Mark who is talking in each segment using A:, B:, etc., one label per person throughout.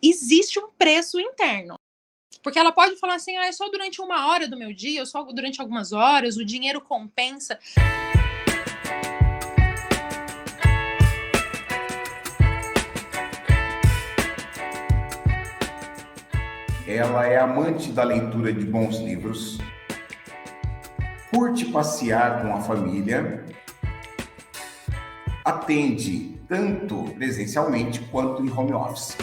A: existe um preço interno. Porque ela pode falar assim, é só durante 1 hora do meu dia, ou só durante algumas horas, o dinheiro compensa.
B: Ela é amante da leitura de bons livros, curte passear com a família, atende tanto presencialmente quanto em home office.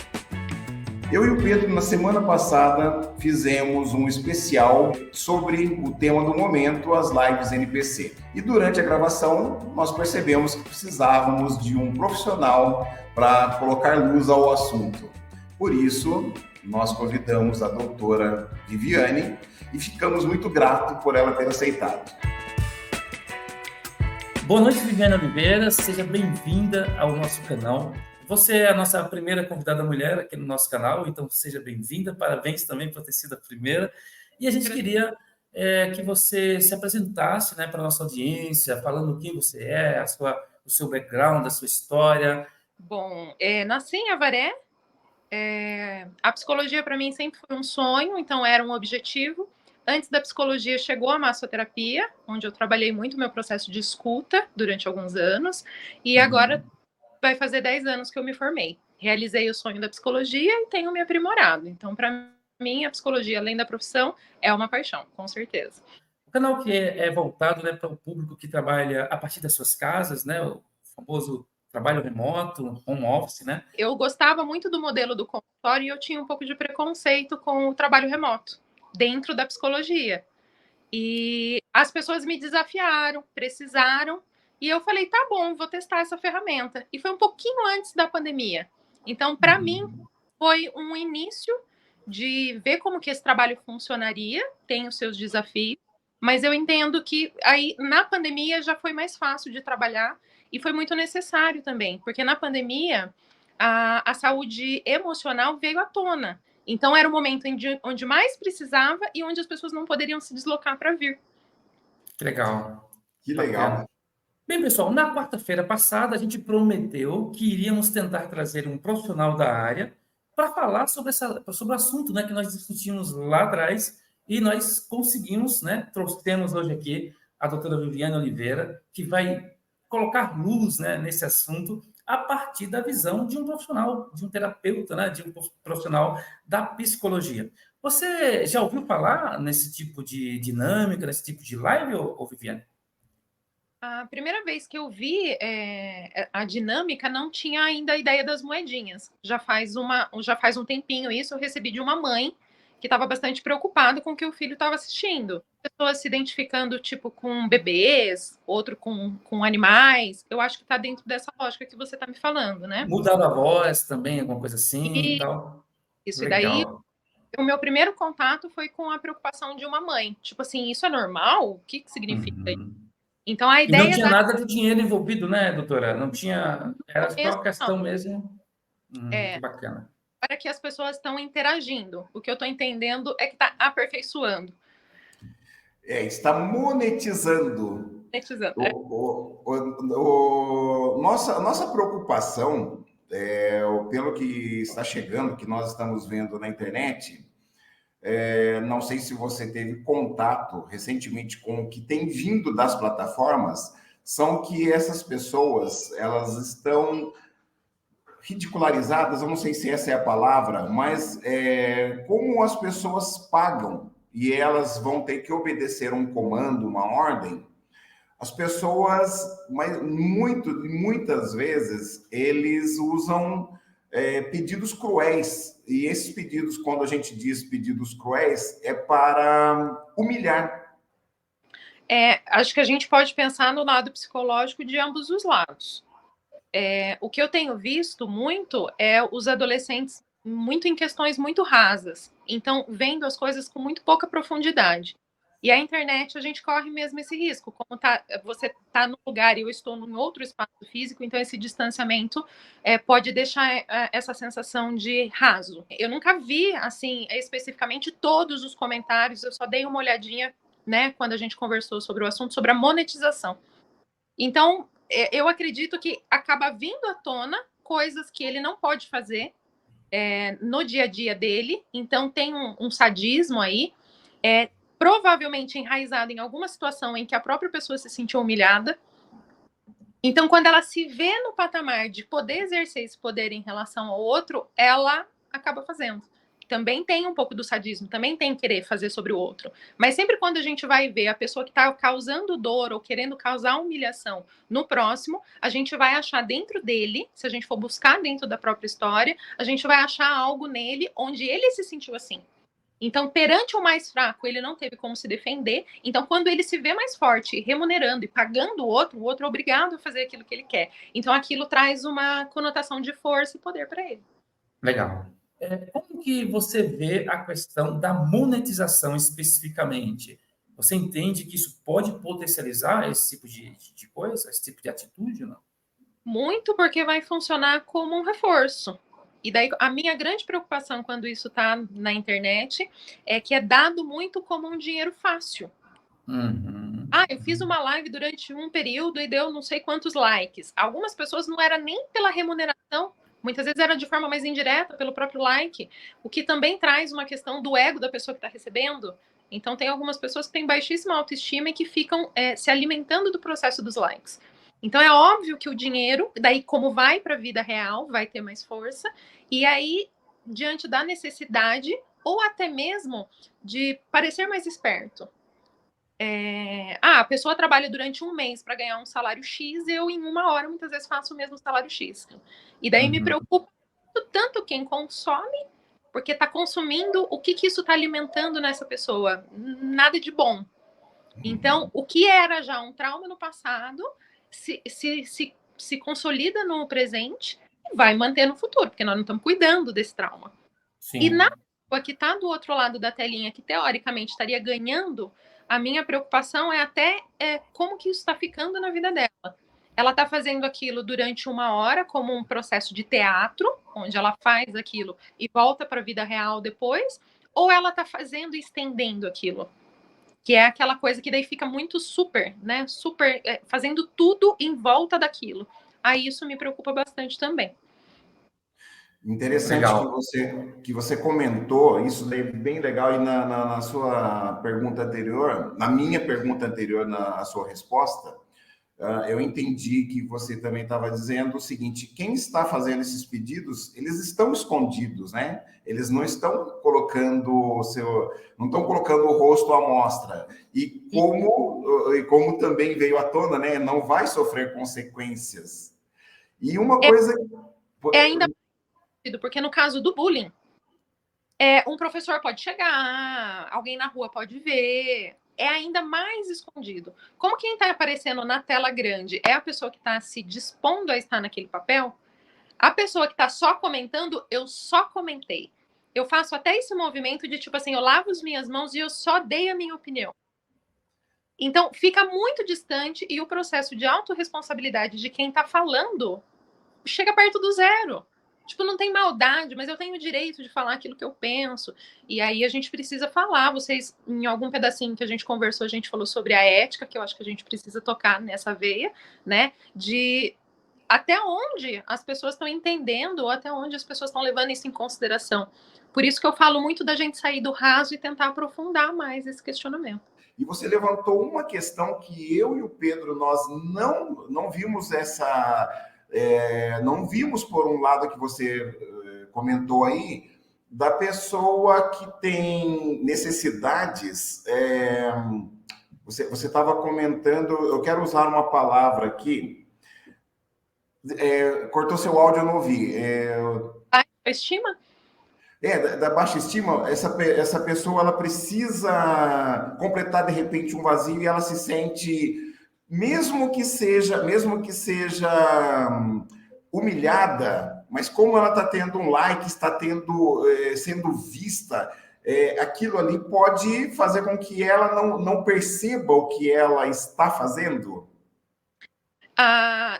B: Eu e o Pedro, na semana passada, fizemos um especial sobre o tema do momento, as lives NPC. E durante a gravação, nós percebemos que precisávamos de um profissional para colocar luz ao assunto. Por isso, nós convidamos a doutora Viviane e ficamos muito gratos por ela ter aceitado.
C: Boa noite, Viviane Oliveira, seja bem-vinda ao nosso canal. Você é a nossa primeira convidada mulher aqui no nosso canal, então seja bem-vinda, parabéns também por ter sido a primeira. E a gente queria que você se apresentasse, né, para a nossa audiência, falando quem você é, o seu background, a sua história.
A: Bom, nasci em Avaré. A psicologia para mim sempre foi um sonho, então era um objetivo. Antes da psicologia chegou a massoterapia, onde eu trabalhei muito meu processo de escuta durante alguns anos, e agora vai fazer 10 anos que eu me formei. Realizei o sonho da psicologia e tenho me aprimorado. Então, para mim, a psicologia, além da profissão, é uma paixão, com certeza.
C: O canal que é voltado, né, para o público que trabalha a partir das suas casas, né, o famoso trabalho remoto, home office, né?
A: Eu gostava muito do modelo do consultório e eu tinha um pouco de preconceito com o trabalho remoto, dentro da psicologia. E as pessoas me desafiaram, precisaram, e eu falei, tá bom, vou testar essa ferramenta. E foi um pouquinho antes da pandemia. Então, para mim, foi um início de ver como que esse trabalho funcionaria, tem os seus desafios, mas eu entendo que aí, na pandemia, já foi mais fácil de trabalhar, e foi muito necessário também, porque na pandemia, a saúde emocional veio à tona. Então, era o momento onde mais precisava e onde as pessoas não poderiam se deslocar para vir.
C: Legal.
B: Que legal.
C: Bem, pessoal, na quarta-feira passada, a gente prometeu que iríamos tentar trazer um profissional da área para falar sobre o assunto, né, que nós discutimos lá atrás e nós conseguimos, né, trouxemos hoje aqui a doutora Viviane Oliveira, que vai colocar luz, né, nesse assunto a partir da visão de um profissional, de um terapeuta, né, de um profissional da psicologia. Você já ouviu falar nesse tipo de dinâmica, nesse tipo de live, ou Viviane?
A: A primeira vez que eu vi a dinâmica, não tinha ainda a ideia das moedinhas. Já faz um tempinho isso, eu recebi de uma mãe que estava bastante preocupada com o que o filho estava assistindo. Pessoas se identificando, tipo, com bebês, outro com animais. Eu acho que está dentro dessa lógica que você está me falando, né?
C: Mudar a voz também, alguma coisa assim e tal.
A: Isso,
C: Legal.
A: e daí o meu primeiro contato foi com a preocupação de uma mãe. Tipo assim, isso é normal? O que significa isso? Então, a
C: E não
A: ideia
C: tinha nada de dinheiro envolvido, né, doutora? Não tinha. Era só questão mesmo. Que bacana.
A: Para que as pessoas estão interagindo. O que eu estou entendendo é que está aperfeiçoando.
B: Está monetizando.
A: Monetizando.
B: Nossa preocupação, pelo que está chegando, que nós estamos vendo na internet, não sei se você teve contato recentemente com o que tem vindo das plataformas, são que essas pessoas, elas estão ridicularizadas, eu não sei se essa é a palavra, mas como as pessoas pagam e elas vão ter que obedecer um comando, uma ordem, as pessoas, muitas vezes, eles usam pedidos cruéis. E esses pedidos, quando a gente diz pedidos cruéis, é para humilhar.
A: Acho que a gente pode pensar no lado psicológico de ambos os lados. O que eu tenho visto muito é os adolescentes muito em questões muito rasas. Então, vendo as coisas com muito pouca profundidade. E a internet, a gente corre mesmo esse risco. Como você está num lugar e eu estou num outro espaço físico, então esse distanciamento pode deixar essa sensação de raso. Eu nunca vi, assim, especificamente todos os comentários, eu só dei uma olhadinha, né, quando a gente conversou sobre o assunto, sobre a monetização. Então, eu acredito que acaba vindo à tona coisas que ele não pode fazer no dia a dia dele, então tem um sadismo aí, provavelmente enraizado em alguma situação em que a própria pessoa se sentiu humilhada. Então, quando ela se vê no patamar de poder exercer esse poder em relação ao outro, ela acaba fazendo. Também tem um pouco do sadismo, também tem querer fazer sobre o outro. Mas sempre quando a gente vai ver a pessoa que está causando dor ou querendo causar humilhação no próximo, a gente vai achar dentro dele, se a gente for buscar dentro da própria história, a gente vai achar algo nele onde ele se sentiu assim. Então, perante o mais fraco, ele não teve como se defender. Então, quando ele se vê mais forte, remunerando e pagando o outro é obrigado a fazer aquilo que ele quer. Então, aquilo traz uma conotação de força e poder para ele.
C: Legal. Como que você vê a questão da monetização especificamente? Você entende que isso pode potencializar esse tipo de coisa, esse tipo de atitude, não?
A: Muito, porque vai funcionar como um reforço. E daí, a minha grande preocupação quando isso está na internet é que é dado muito como um dinheiro fácil. Eu fiz uma live durante um período e deu não sei quantos likes. Algumas pessoas não era nem pela remuneração, muitas vezes era de forma mais indireta, pelo próprio like, o que também traz uma questão do ego da pessoa que está recebendo. Então, tem algumas pessoas que têm baixíssima autoestima e que ficam se alimentando do processo dos likes. Então, é óbvio que o dinheiro, daí como vai para a vida real, vai ter mais força. E aí, diante da necessidade, ou até mesmo de parecer mais esperto. A pessoa trabalha durante um mês para ganhar um salário X, eu em uma hora muitas vezes faço o mesmo salário X. E daí me preocupa tanto quem consome, porque está consumindo, o que isso está alimentando nessa pessoa? Nada de bom. Então, o que era já um trauma no passado se consolida no presente e vai manter no futuro, porque nós não estamos cuidando desse trauma. Sim. E na pessoa que está do outro lado da telinha, que teoricamente estaria ganhando, a minha preocupação é até como que isso está ficando na vida dela. Ela está fazendo aquilo durante uma hora, como um processo de teatro, onde ela faz aquilo e volta para a vida real depois, ou ela está fazendo e estendendo aquilo, que é aquela coisa que daí fica muito super, né? Super, fazendo tudo em volta daquilo. Aí isso me preocupa bastante também.
B: Interessante que você comentou, isso daí é bem legal, e na sua pergunta anterior, na minha pergunta anterior, na sua resposta, eu entendi que você também estava dizendo o seguinte: quem está fazendo esses pedidos, eles estão escondidos, né? Eles não estão colocando o rosto à mostra. E como também veio à tona, né? Não vai sofrer consequências. E uma coisa...
A: ainda porque no caso do bullying, um professor pode chegar, alguém na rua pode ver, é ainda mais escondido. Como quem está aparecendo na tela grande é a pessoa que está se dispondo a estar naquele papel, a pessoa que está só comentando, eu só comentei. Eu faço até esse movimento de tipo assim, eu lavo as minhas mãos e eu só dei a minha opinião. Então, fica muito distante e o processo de autorresponsabilidade de quem está falando chega perto do zero. Tipo, não tem maldade, mas eu tenho o direito de falar aquilo que eu penso. E aí a gente precisa falar. Vocês, em algum pedacinho que a gente conversou, a gente falou sobre a ética, que eu acho que a gente precisa tocar nessa veia, né? De até onde as pessoas estão entendendo ou até onde as pessoas estão levando isso em consideração. Por isso que eu falo muito da gente sair do raso e tentar aprofundar mais esse questionamento.
B: E você levantou uma questão que eu e o Pedro, nós não vimos essa... não vimos, por um lado, que você comentou aí, da pessoa que tem necessidades. Você estava comentando, eu quero usar uma palavra aqui. Cortou seu áudio, eu não ouvi.
A: Baixa estima?
B: Da baixa estima, essa pessoa ela precisa completar, de repente, um vazio e ela se sente... Mesmo que seja humilhada, mas como ela está tendo um like, está sendo vista, aquilo ali pode fazer com que ela não perceba o que ela está fazendo.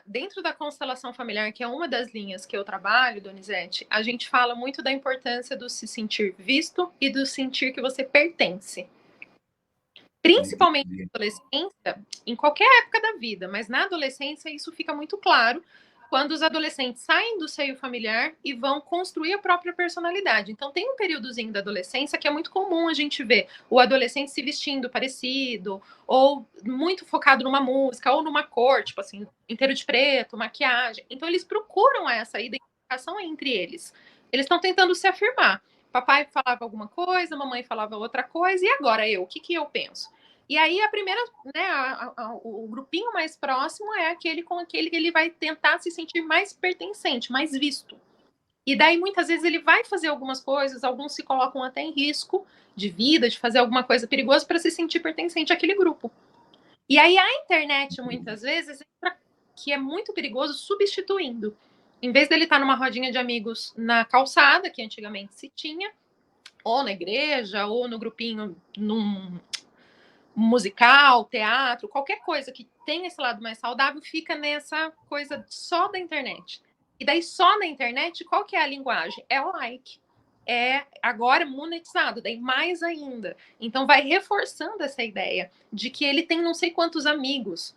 A: Dentro da constelação familiar, que é uma das linhas que eu trabalho, Donizete, a gente fala muito da importância do se sentir visto e do sentir que você pertence. Principalmente na adolescência, em qualquer época da vida, mas na adolescência isso fica muito claro, quando os adolescentes saem do seio familiar e vão construir a própria personalidade. Então, tem um períodozinho da adolescência que é muito comum a gente ver o adolescente se vestindo parecido, ou muito focado numa música, ou numa cor, tipo assim, inteiro de preto, maquiagem. Então, eles procuram essa identificação entre eles. Eles estão tentando se afirmar. Papai falava alguma coisa, mamãe falava outra coisa, e agora eu? O que eu penso? E aí, a primeira, né, o grupinho mais próximo é aquele com aquele que ele vai tentar se sentir mais pertencente, mais visto. E daí, muitas vezes, ele vai fazer algumas coisas, alguns se colocam até em risco de vida, de fazer alguma coisa perigosa para se sentir pertencente àquele grupo. E aí, a internet, muitas vezes, que é muito perigoso, substituindo. Em vez dele estar numa rodinha de amigos na calçada, que antigamente se tinha, ou na igreja, ou no grupinho, num musical, teatro, qualquer coisa que tenha esse lado mais saudável, fica nessa coisa só da internet. E daí só na internet, qual que é a linguagem? É o like. É agora monetizado, daí mais ainda. Então vai reforçando essa ideia de que ele tem não sei quantos amigos.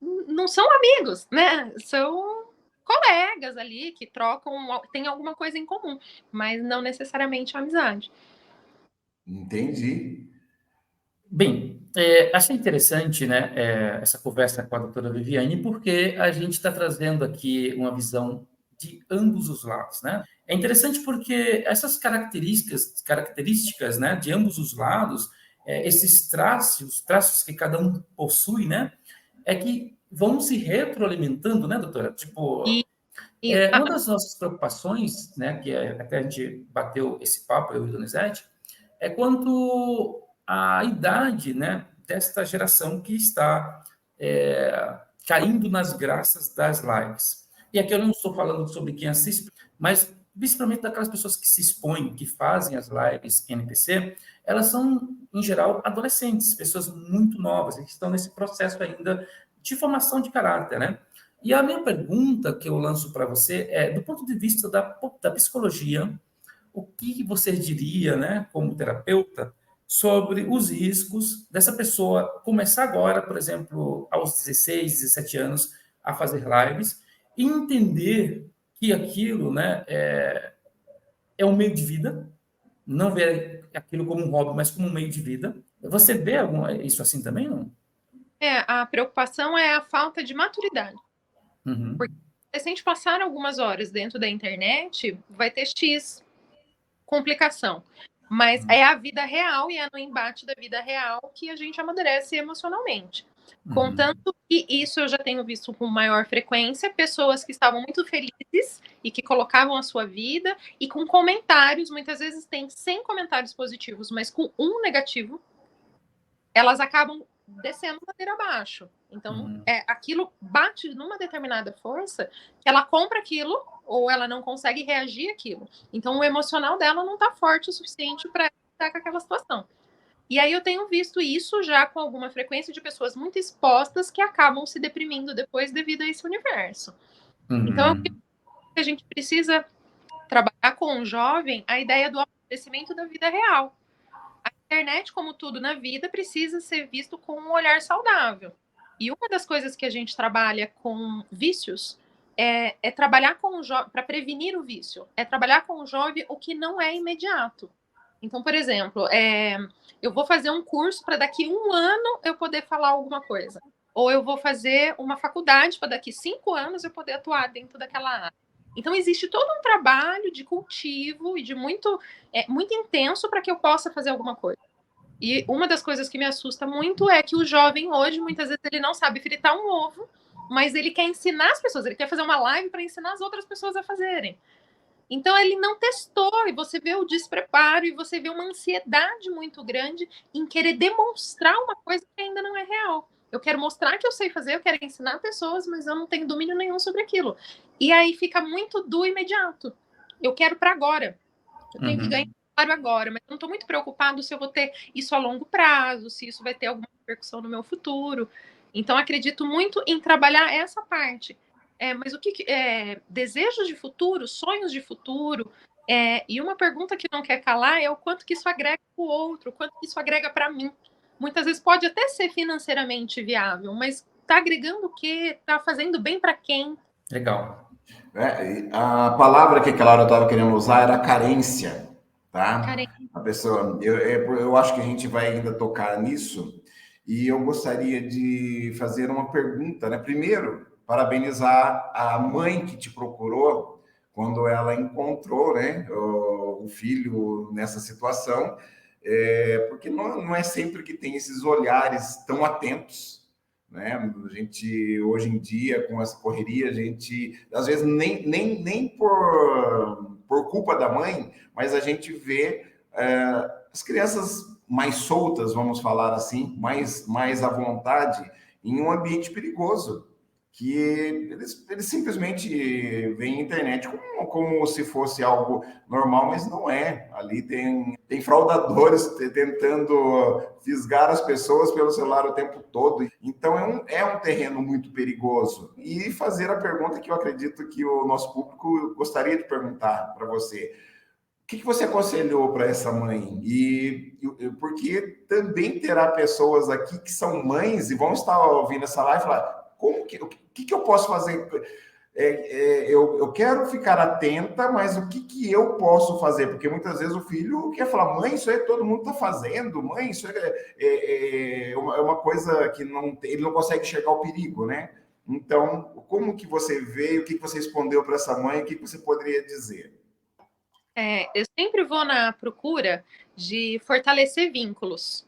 A: Não são amigos, né? São colegas ali que trocam, tem alguma coisa em comum, mas não necessariamente amizade.
B: Entendi.
C: Bem, achei interessante, né, essa conversa com a doutora Viviane, porque a gente está trazendo aqui uma visão de ambos os lados, né? É interessante porque essas características, né, de ambos os lados, esses traços que cada um possui, né, é que vão se retroalimentando, né, doutora? Tipo, uma das nossas preocupações, né, que até a gente bateu esse papo, eu e a Donizete, é quanto à idade, né, desta geração que está caindo nas graças das lives. E aqui eu não estou falando sobre quem assiste, mas principalmente daquelas pessoas que se expõem, que fazem as lives NPC, elas são, em geral, adolescentes, pessoas muito novas, que estão nesse processo ainda de formação de caráter, né? E a minha pergunta que eu lanço para você é, do ponto de vista da psicologia, o que você diria, né, como terapeuta, sobre os riscos dessa pessoa começar agora, por exemplo, aos 16, 17 anos, a fazer lives e entender que aquilo, né, é um meio de vida, não ver aquilo como um hobby, mas como um meio de vida. Você vê isso assim também, não?
A: A preocupação é a falta de maturidade.
C: Uhum.
A: Porque se a gente passar algumas horas dentro da internet, vai ter X complicação. Mas é a vida real e é no embate da vida real que a gente amadurece emocionalmente. Contanto que isso eu já tenho visto com maior frequência, pessoas que estavam muito felizes e que colocavam a sua vida e com comentários, muitas vezes tem 100 comentários positivos, mas com um negativo, elas acabam descendo ladeira abaixo. Então, aquilo bate numa determinada força que ela compra aquilo ou ela não consegue reagir àquilo. Então, o emocional dela não está forte o suficiente para estar com aquela situação. E aí eu tenho visto isso já com alguma frequência de pessoas muito expostas que acabam se deprimindo depois devido a esse universo. Então, a gente precisa trabalhar com o jovem a ideia do amadurecimento da vida real. A internet, como tudo na vida, precisa ser visto com um olhar saudável. E uma das coisas que a gente trabalha com vícios é trabalhar com o jovem, para prevenir o vício, é trabalhar com o jovem o que não é imediato. Então, por exemplo, eu vou fazer um curso para daqui 1 ano eu poder falar alguma coisa. Ou eu vou fazer uma faculdade para daqui 5 anos eu poder atuar dentro daquela área. Então, existe todo um trabalho de cultivo e de muito intenso para que eu possa fazer alguma coisa. E uma das coisas que me assusta muito é que o jovem hoje, muitas vezes, ele não sabe fritar um ovo, mas ele quer ensinar as pessoas, ele quer fazer uma live para ensinar as outras pessoas a fazerem. Então, ele não testou, e você vê o despreparo, e você vê uma ansiedade muito grande em querer demonstrar uma coisa que ainda não é real. Eu quero mostrar que eu sei fazer, eu quero ensinar pessoas, mas eu não tenho domínio nenhum sobre aquilo. E aí fica muito do imediato. Eu quero para agora. Eu tenho que ganhar agora, mas eu não estou muito preocupado se eu vou ter isso a longo prazo, se isso vai ter alguma repercussão no meu futuro. Então, acredito muito em trabalhar essa parte. Mas o que desejos de futuro, sonhos de futuro, e uma pergunta que não quer calar é o quanto que isso agrega para o outro, o quanto que isso agrega para mim. Muitas vezes pode até ser financeiramente viável, mas está agregando o quê? Está fazendo bem para quem?
C: Legal.
B: A palavra que aquela hora eu estava querendo usar era carência, tá?
A: Karen,
B: A pessoa, eu acho que a gente vai ainda tocar nisso, e eu gostaria de fazer uma pergunta, né? Primeiro, parabenizar a mãe que te procurou quando ela encontrou, né, o filho nessa situação, porque não é sempre que tem esses olhares tão atentos, né? A gente, hoje em dia, com essa correria, a gente, às vezes, nem por culpa da mãe, mas a gente vê as crianças mais soltas, vamos falar assim, mais à vontade, em um ambiente perigoso, que eles simplesmente veem a internet como se fosse algo normal, mas não é. Ali tem fraudadores tentando fisgar as pessoas pelo celular o tempo todo. Então é um terreno muito perigoso. E fazer a pergunta que eu acredito que o nosso público gostaria de perguntar para você. O que você aconselhou para essa mãe? Porque também terá pessoas aqui que são mães e vão estar ouvindo essa live e falar: o que eu posso fazer? Eu quero ficar atenta, mas o que eu posso fazer? Porque muitas vezes o filho quer falar: mãe, isso aí todo mundo está fazendo, mãe, isso é uma coisa que ele não consegue enxergar o perigo, né? Então, como que você veio? O que você respondeu para essa mãe? O que você poderia dizer?
A: eu sempre vou na procura de fortalecer vínculos.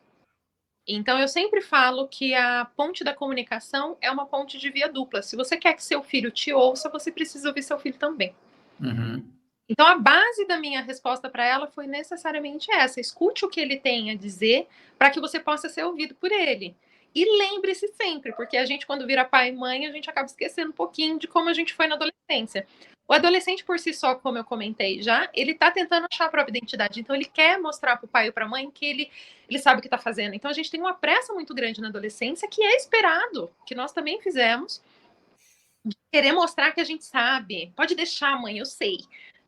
A: Então, eu sempre falo que a ponte da comunicação é uma ponte de via dupla. Se você quer que seu filho te ouça, você precisa ouvir seu filho também.
C: Uhum.
A: Então, a base da minha resposta para ela foi necessariamente essa: escute o que ele tem a dizer para que você possa ser ouvido por ele. E lembre-se sempre, porque a gente, quando vira pai e mãe, a gente acaba esquecendo um pouquinho de como a gente foi na adolescência. O adolescente, por si só, como eu comentei já, ele está tentando achar a própria identidade. Então, ele quer mostrar para o pai ou para a mãe que ele sabe o que está fazendo. Então, a gente tem uma pressa muito grande na adolescência, que é esperado, que nós também fizemos, de querer mostrar que a gente sabe. Pode deixar, mãe, eu sei.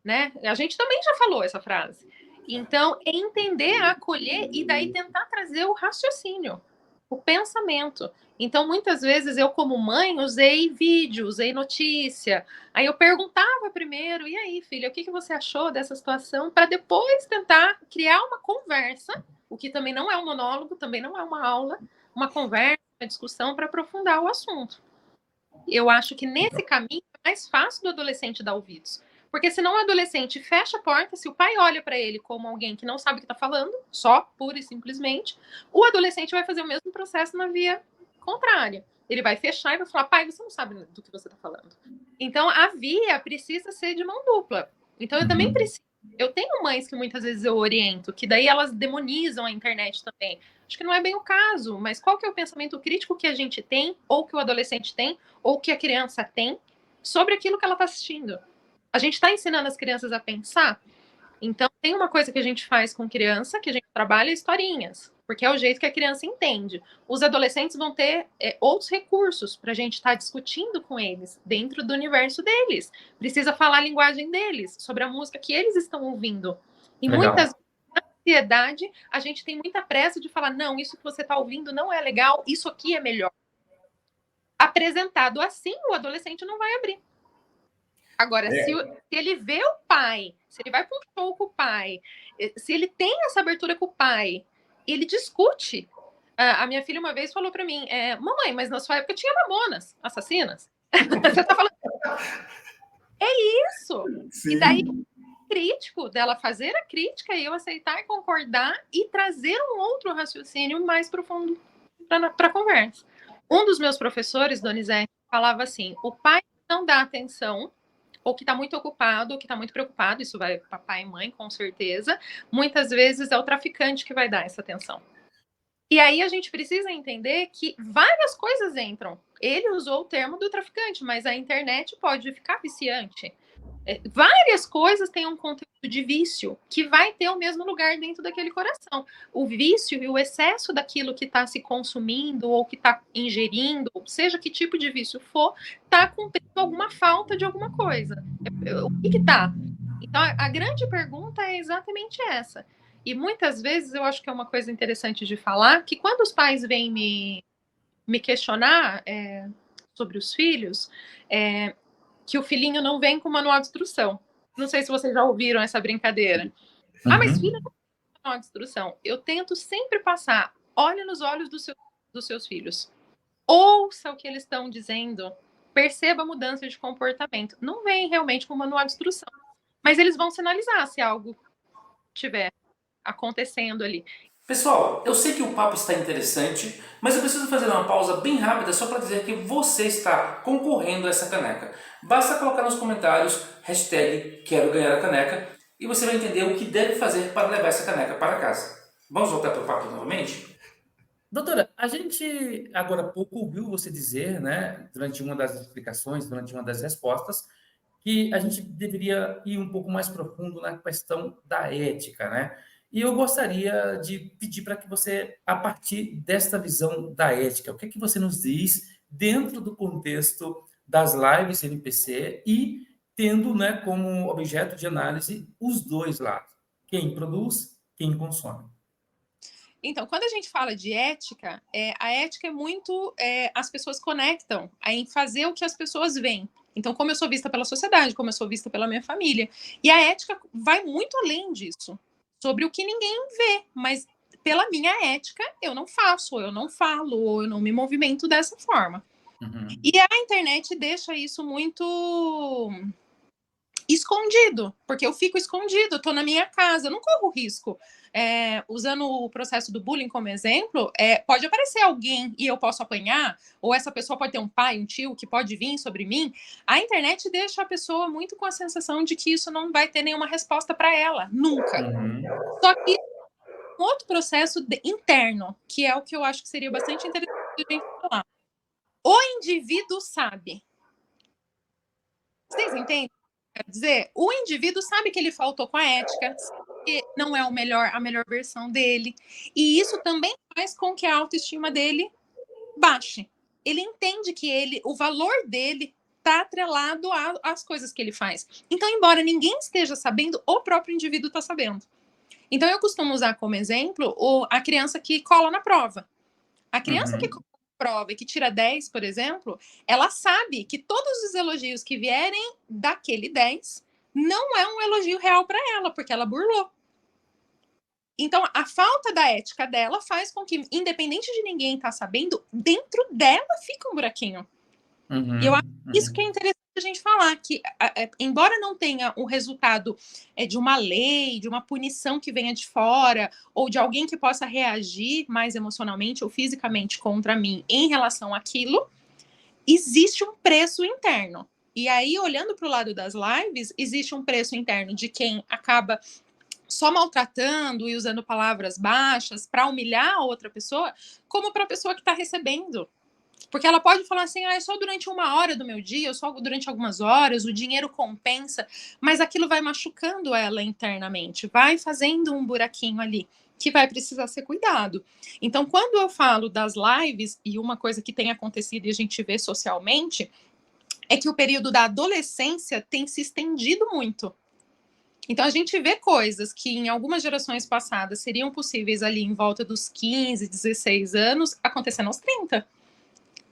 A: Né? A gente também já falou essa frase. Então, é entender, acolher e daí tentar trazer o raciocínio, o pensamento. Então, muitas vezes eu, como mãe, usei vídeo, usei notícia. Aí eu perguntava primeiro: e aí, filha, o que você achou dessa situação? Para depois tentar criar uma conversa, o que também não é um monólogo, também não é uma aula, uma conversa, uma discussão para aprofundar o assunto. Eu acho que nesse caminho é mais fácil do adolescente dar ouvidos. Porque senão o adolescente fecha a porta, se o pai olha para ele como alguém que não sabe o que está falando, só, pura e simplesmente, o adolescente vai fazer o mesmo processo na via contrária. Ele vai fechar e vai falar: pai, você não sabe do que você está falando. Então, a via precisa ser de mão dupla. Então, eu também preciso. Eu tenho mães que muitas vezes eu oriento, que daí elas demonizam a internet também. Acho que não é bem o caso, mas qual que é o pensamento crítico que a gente tem, ou que o adolescente tem, ou que a criança tem, sobre aquilo que ela está assistindo? A gente está ensinando as crianças a pensar? Então, tem uma coisa que a gente faz com criança, que a gente trabalha historinhas, porque é o jeito que a criança entende. Os adolescentes vão ter outros recursos para a gente estar discutindo com eles, dentro do universo deles. Precisa falar a linguagem deles, sobre a música que eles estão ouvindo. E muitas vezes, na sociedade, a gente tem muita pressa de falar: não, isso que você está ouvindo não é legal, isso aqui é melhor. Apresentado assim, o adolescente não vai abrir. Agora, se ele vê o pai, se ele vai para um show com o pai, se ele tem essa abertura com o pai, ele discute. A minha filha uma vez falou para mim: mamãe, mas na sua época tinha Mamonas Assassinas. Você tá falando. É isso.
B: Sim.
A: E daí, crítico dela fazer a crítica e eu aceitar e concordar e trazer um outro raciocínio mais profundo para a conversa. Um dos meus professores, Donizete, falava assim: o pai não dá atenção, ou que está muito ocupado, ou que está muito preocupado, isso vai para pai e mãe, com certeza. Muitas vezes é o traficante que vai dar essa atenção. E aí a gente precisa entender que várias coisas entram. Ele usou o termo do traficante, mas a internet pode ficar viciante. Várias coisas têm um conteúdo de vício que vai ter o mesmo lugar dentro daquele coração. O vício e o excesso daquilo que está se consumindo ou que está ingerindo, seja que tipo de vício for, está cumprindo alguma falta de alguma coisa. O que está? Então, a grande pergunta é exatamente essa. E muitas vezes eu acho que é uma coisa interessante de falar, que quando os pais vêm me questionar sobre os filhos, que o filhinho não vem com manual de instrução. Não sei se vocês já ouviram essa brincadeira. Mas filho não tem manual de instrução. Eu tento sempre passar, olhe nos olhos dos seus filhos. Ouça o que eles estão dizendo. Perceba a mudança de comportamento. Não vem realmente com manual de instrução. Mas eles vão sinalizar se algo estiver acontecendo ali.
C: Pessoal, eu sei que o papo está interessante, mas eu preciso fazer uma pausa bem rápida só para dizer que você está concorrendo a essa caneca. Basta colocar nos comentários hashtag quero ganhar a caneca e você vai entender o que deve fazer para levar essa caneca para casa. Vamos voltar para o papo novamente? Doutora, a gente agora há pouco ouviu você dizer, né, durante uma das explicações, durante uma das respostas, que a gente deveria ir um pouco mais profundo na questão da ética, né? E eu gostaria de pedir para que você, a partir desta visão da ética, o que é que você nos diz dentro do contexto das lives NPC e tendo, né, como objeto de análise os dois lados, quem produz, quem consome.
A: Então, quando a gente fala de ética, a ética é muito... as pessoas conectam em fazer o que as pessoas veem. Então, como eu sou vista pela sociedade, como eu sou vista pela minha família. E a ética vai muito além disso. Sobre o que ninguém vê. Mas, pela minha ética, eu não faço, ou eu não falo, ou eu não me movimento dessa forma. E a internet deixa isso muito... escondido, porque eu fico escondido, eu tô na minha casa, eu não corro risco. Usando o processo do bullying como exemplo, pode aparecer alguém e eu posso apanhar, ou essa pessoa pode ter um pai, um tio que pode vir sobre mim. A internet deixa a pessoa muito com a sensação de que isso não vai ter nenhuma resposta para ela, nunca. Só que um outro processo interno, que é o que eu acho que seria bastante interessante a gente falar. O indivíduo sabe. Vocês entendem? Quer dizer, o indivíduo sabe que ele faltou com a ética, que não é a melhor versão dele, e isso também faz com que a autoestima dele baixe. Ele entende que o valor dele está atrelado às coisas que ele faz. Então, embora ninguém esteja sabendo, o próprio indivíduo está sabendo. Então, eu costumo usar como exemplo a criança que cola na prova. A criança que cola na prova e que tira 10, por exemplo, ela sabe que todos os elogios que vierem daquele 10 não é um elogio real para ela, porque ela burlou. Então, a falta da ética dela faz com que, independente de ninguém estar sabendo, dentro dela fica um buraquinho. E eu acho isso que é interessante a gente falar, que embora não tenha um resultado de uma lei, de uma punição que venha de fora, ou de alguém que possa reagir mais emocionalmente ou fisicamente contra mim em relação àquilo, existe um preço interno. E aí, olhando para o lado das lives, existe um preço interno de quem acaba só maltratando e usando palavras baixas para humilhar a outra pessoa, como para a pessoa que está recebendo. Porque ela pode falar assim, é só durante 1 hora do meu dia, ou só durante algumas horas, o dinheiro compensa, mas aquilo vai machucando ela internamente, vai fazendo um buraquinho ali, que vai precisar ser cuidado. Então, quando eu falo das lives, e uma coisa que tem acontecido e a gente vê socialmente, é que o período da adolescência tem se estendido muito. Então, a gente vê coisas que em algumas gerações passadas seriam possíveis ali em volta dos 15, 16 anos, acontecendo aos 30.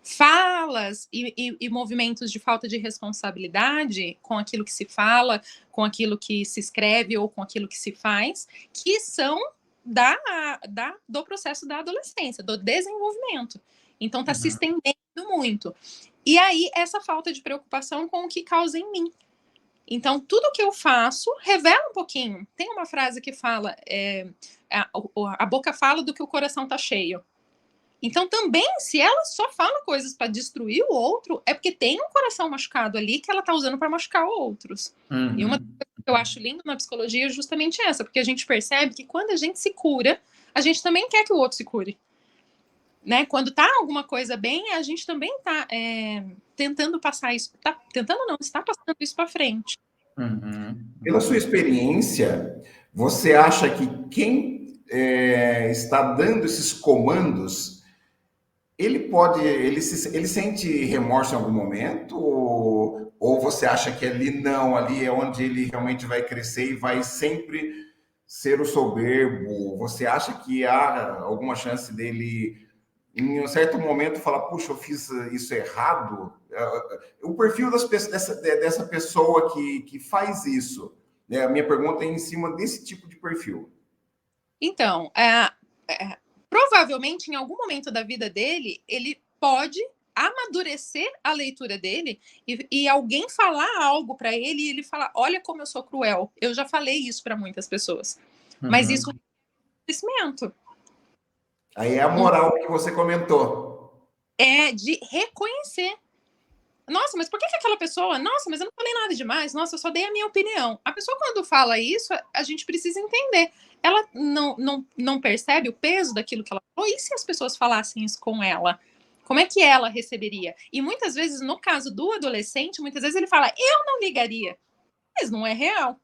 A: Falas e movimentos de falta de responsabilidade com aquilo que se fala, com aquilo que se escreve ou com aquilo que se faz, que são do processo da adolescência, do desenvolvimento. Então, está se estendendo muito. E aí, essa falta de preocupação com o que causa em mim. Então, tudo que eu faço revela um pouquinho. Tem uma frase que fala, a boca fala do que o coração está cheio. Então, também, se ela só fala coisas para destruir o outro, é porque tem um coração machucado ali que ela está usando para machucar outros. E uma coisa que eu acho lindo na psicologia é justamente essa, porque a gente percebe que quando a gente se cura, a gente também quer que o outro se cure. Né? Quando tá alguma coisa bem, a gente também tá tentando passar isso, está passando isso para frente.
B: Pela sua experiência, você acha que quem está dando esses comandos, ele sente remorso em algum momento? Ou você acha que ali é onde ele realmente vai crescer e vai sempre ser o soberbo? Você acha que há alguma chance dele em um certo momento fala, puxa, eu fiz isso errado? O perfil dessa pessoa que faz isso, né? A minha pergunta é em cima desse tipo de perfil.
A: Então, provavelmente em algum momento da vida dele, ele pode amadurecer a leitura dele e alguém falar algo para ele e ele falar, olha como eu sou cruel. Eu já falei isso para muitas pessoas. Mas isso é um crescimento.
B: Aí é a moral que você comentou.
A: É de reconhecer. Nossa, mas por que aquela pessoa? Nossa, mas eu não falei nada demais. Nossa, eu só dei a minha opinião. A pessoa, quando fala isso, a gente precisa entender. Ela não percebe o peso daquilo que ela falou. E se as pessoas falassem isso com ela? Como é que ela receberia? E muitas vezes, no caso do adolescente, muitas vezes ele fala, eu não ligaria. Mas não é real.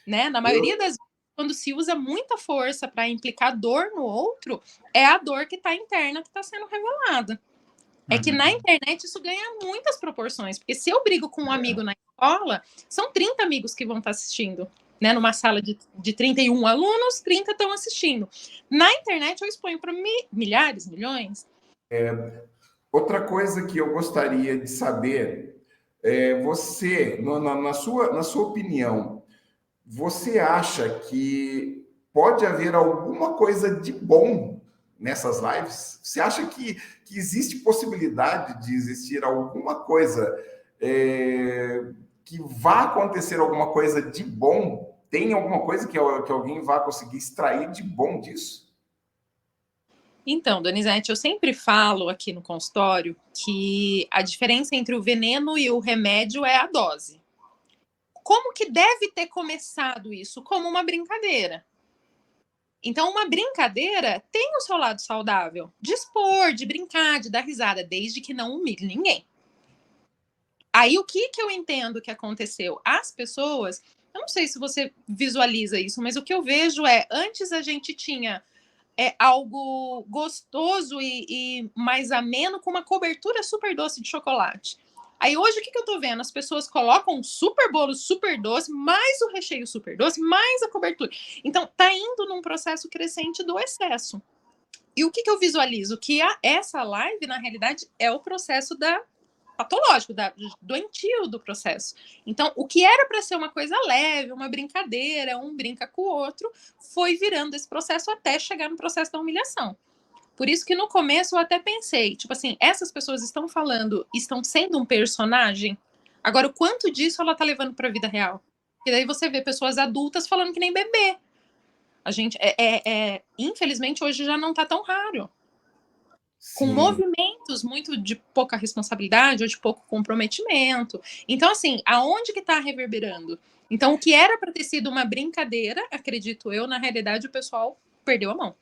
A: Né? Na maioria das vezes, quando se usa muita força para implicar dor no outro, é a dor que está interna que está sendo revelada. É que na internet isso ganha muitas proporções, porque se eu brigo com um amigo na escola, são 30 amigos que vão estar assistindo, né? Numa sala de 31 alunos, 30 estão assistindo. Na internet eu exponho para milhares, milhões.
B: Outra coisa que eu gostaria de saber, você, na sua opinião, você acha que pode haver alguma coisa de bom nessas lives? Você acha que existe possibilidade de existir alguma coisa que vá acontecer alguma coisa de bom? Tem alguma coisa que alguém vá conseguir extrair de bom disso?
A: Então, Donizete, eu sempre falo aqui no consultório que a diferença entre o veneno e o remédio é a dose. Como que deve ter começado isso? Como uma brincadeira. Então, uma brincadeira tem o seu lado saudável. De expor, de brincar, de dar risada, desde que não humilhe ninguém. Aí, o que eu entendo que aconteceu? As pessoas, eu não sei se você visualiza isso, mas o que eu vejo é, antes a gente tinha algo gostoso e mais ameno com uma cobertura super doce de chocolate. Aí hoje o que eu tô vendo? As pessoas colocam um super bolo super doce, mais o recheio super doce, mais a cobertura. Então tá indo num processo crescente do excesso. E o que eu visualizo? Que essa live, na realidade, é o processo patológico, doentio do processo. Então, o que era para ser uma coisa leve, uma brincadeira, um brinca com o outro, foi virando esse processo até chegar no processo da humilhação. Por isso que no começo eu até pensei, tipo assim, essas pessoas estão sendo um personagem? Agora, o quanto disso ela tá levando para a vida real? E daí você vê pessoas adultas falando que nem bebê. A gente, infelizmente, hoje já não tá tão raro. Com movimentos muito de pouca responsabilidade ou de pouco comprometimento. Então, assim, aonde que está reverberando? Então, o que era para ter sido uma brincadeira, acredito eu, na realidade o pessoal perdeu a mão.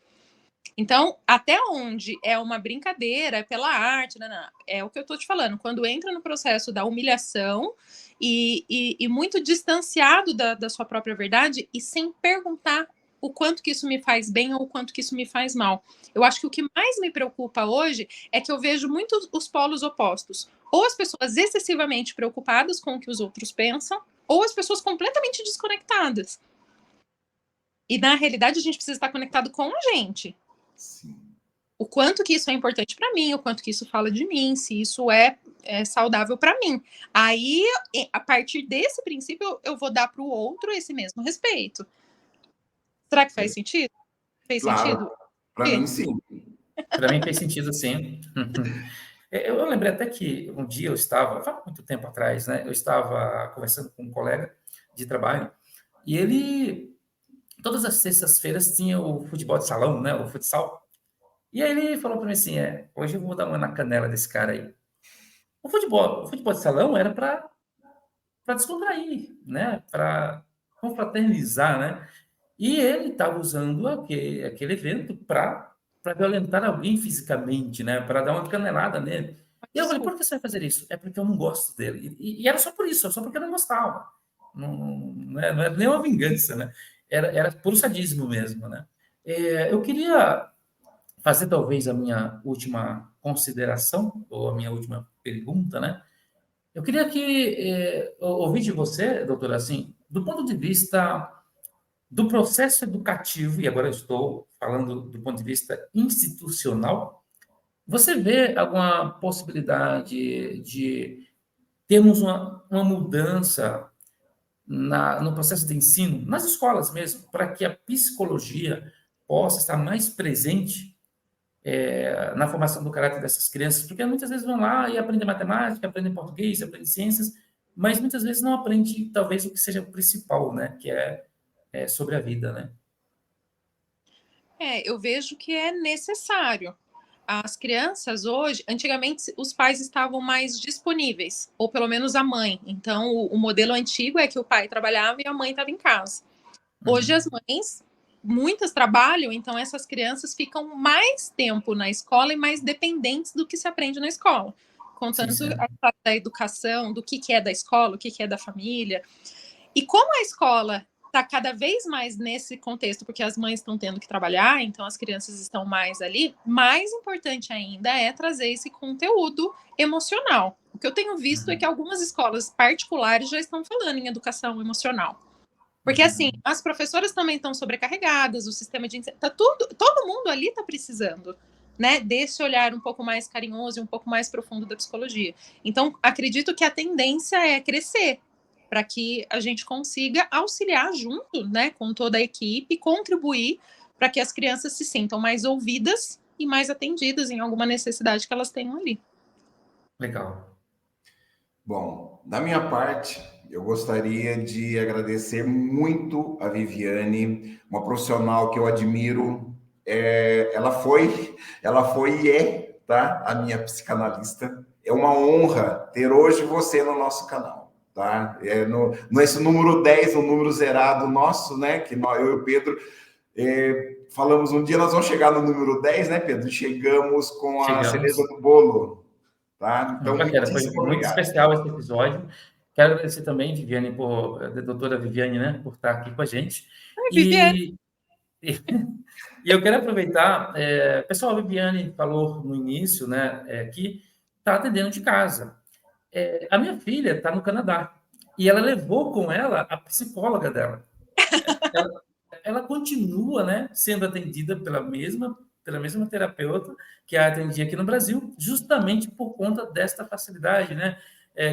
A: Então, até onde é uma brincadeira, é pela arte, é o que eu estou te falando. Quando entra no processo da humilhação e muito distanciado da sua própria verdade e sem perguntar o quanto que isso me faz bem ou o quanto que isso me faz mal. Eu acho que o que mais me preocupa hoje é que eu vejo muito os polos opostos. Ou as pessoas excessivamente preocupadas com o que os outros pensam, ou as pessoas completamente desconectadas. E, na realidade, a gente precisa estar conectado com a gente.
B: Sim.
A: O quanto que isso é importante para mim, o quanto que isso fala de mim, se isso é saudável para mim. Aí, a partir desse princípio, eu vou dar para o outro esse mesmo respeito. Será que faz sentido? Fez sentido?
B: Para mim, sim.
C: Para mim fez sentido, sim. Eu lembrei até que um dia eu estava, faz muito tempo atrás, né? Eu estava conversando com um colega de trabalho e ele, todas as sextas-feiras, tinha o futebol de salão, né? O futsal. E aí ele falou para mim assim, hoje eu vou dar uma na canela desse cara aí. O futebol de salão era para descontrair, né? Para confraternizar, né? E ele estava usando aquele evento para violentar alguém fisicamente, né? Para dar uma canelada nele. E eu falei, por que você vai fazer isso? É porque eu não gosto dele. E era só por isso, só porque eu não gostava. Não era nem uma vingança, né? Era puro sadismo mesmo, né? Eu queria fazer talvez a minha última consideração, ou a minha última pergunta, né? Eu queria ouvir de você, doutora, assim, do ponto de vista do processo educativo, e agora eu estou falando do ponto de vista institucional, Você vê alguma possibilidade de termos uma mudança no processo de ensino, nas escolas mesmo, para que a psicologia possa estar mais presente na formação do caráter dessas crianças? Porque muitas vezes vão lá e aprendem matemática, aprendem português, aprendem ciências, mas muitas vezes não aprende talvez o que seja o principal, né? Que é sobre a vida, né?
A: Eu vejo que é necessário. As crianças hoje, antigamente os pais estavam mais disponíveis, ou pelo menos a mãe. Então, o modelo antigo é que o pai trabalhava e a mãe estava em casa. Hoje as mães, muitas trabalham, então essas crianças ficam mais tempo na escola e mais dependentes do que se aprende na escola. Contanto da educação, do que é da escola, o que é da família. E como a escola está cada vez mais nesse contexto, porque as mães estão tendo que trabalhar, então as crianças estão mais ali, mais importante ainda é trazer esse conteúdo emocional. O que eu tenho visto é que algumas escolas particulares já estão falando em educação emocional. Porque, assim, as professoras também estão sobrecarregadas, o sistema de ensino, todo mundo ali está precisando, né, desse olhar um pouco mais carinhoso e um pouco mais profundo da psicologia. Então, acredito que a tendência é crescer, para que a gente consiga auxiliar junto, né, com toda a equipe, contribuir para que as crianças se sintam mais ouvidas e mais atendidas em alguma necessidade que elas tenham ali.
C: Legal.
B: Bom, da minha parte, eu gostaria de agradecer muito a Viviane, uma profissional que eu admiro. Ela foi e é, tá, a minha psicanalista. É uma honra ter hoje você no nosso canal. Tá? Nesse número 10, o número zerado nosso, né? Que eu e o Pedro falamos um dia, nós vamos chegar no número 10, né, Pedro? Chegamos com a cereja do bolo. Tá? Então,
C: foi muito especial esse episódio. Quero agradecer também, Viviane, a doutora Viviane, né, por estar aqui com a gente. E eu quero aproveitar, pessoal, a Viviane falou no início, né, que está atendendo de casa. A minha filha está no Canadá e ela levou com ela a psicóloga dela. Ela continua, né, sendo atendida pela mesma terapeuta que a atendia aqui no Brasil, justamente por conta desta facilidade, né,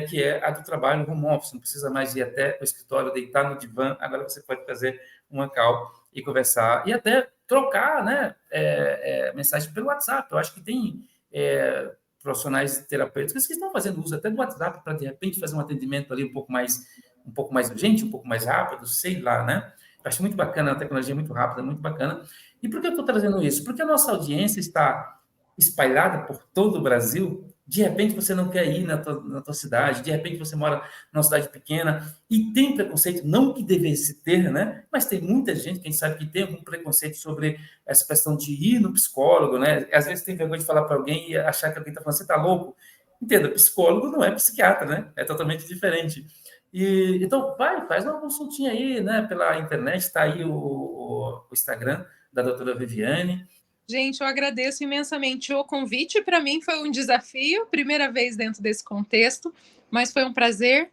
C: que é a do trabalho home office. Não precisa mais ir até o escritório, deitar no divã. Agora você pode fazer uma call e conversar e até trocar, né, mensagem pelo WhatsApp. Eu acho que tem profissionais terapêuticos que estão fazendo uso até do WhatsApp para, de repente, fazer um atendimento ali um pouco mais urgente, um pouco mais rápido, sei lá, né? Eu acho muito bacana, a tecnologia é muito rápida, muito bacana. E por que eu estou trazendo isso? Porque a nossa audiência está espalhada por todo o Brasil. De repente, você não quer ir na tua cidade, de repente, você mora numa cidade pequena e tem preconceito, não que devesse ter, né? Mas tem muita gente que a gente sabe que tem algum preconceito sobre essa questão de ir no psicólogo, né? Às vezes tem vergonha de falar para alguém e achar que alguém está falando, você está louco? Entenda, psicólogo não é psiquiatra, né? É totalmente diferente. Então, faz uma consultinha aí, né? Pela internet, está aí o Instagram da doutora Viviane.
A: Gente, eu agradeço imensamente o convite. Para mim foi um desafio, primeira vez dentro desse contexto, mas foi um prazer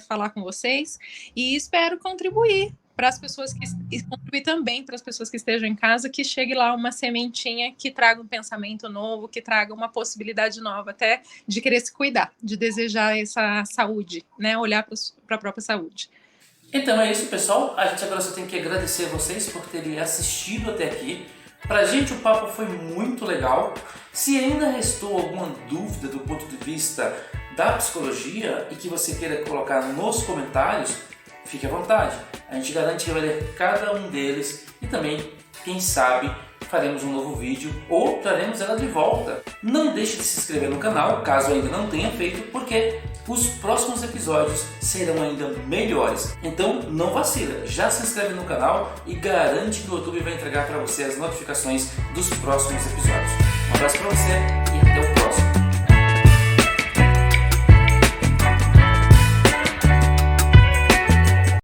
A: falar com vocês e espero contribuir para as pessoas e contribuir também para as pessoas que estejam em casa, que chegue lá uma sementinha que traga um pensamento novo, que traga uma possibilidade nova até de querer se cuidar, de desejar essa saúde, né? Olhar para a própria saúde.
C: Então é isso, pessoal. A gente agora só tem que agradecer a vocês por terem assistido até aqui. Pra gente o papo foi muito legal. Se ainda restou alguma dúvida do ponto de vista da psicologia e que você queira colocar nos comentários, fique à vontade. A gente garante que vai ler cada um deles e também, quem sabe, faremos um novo vídeo ou traremos ela de volta. Não deixe de se inscrever no canal, caso ainda não tenha feito, porque os próximos episódios serão ainda melhores. Então não vacila, já se inscreve no canal e garante que o YouTube vai entregar para você as notificações dos próximos episódios. Um abraço para você.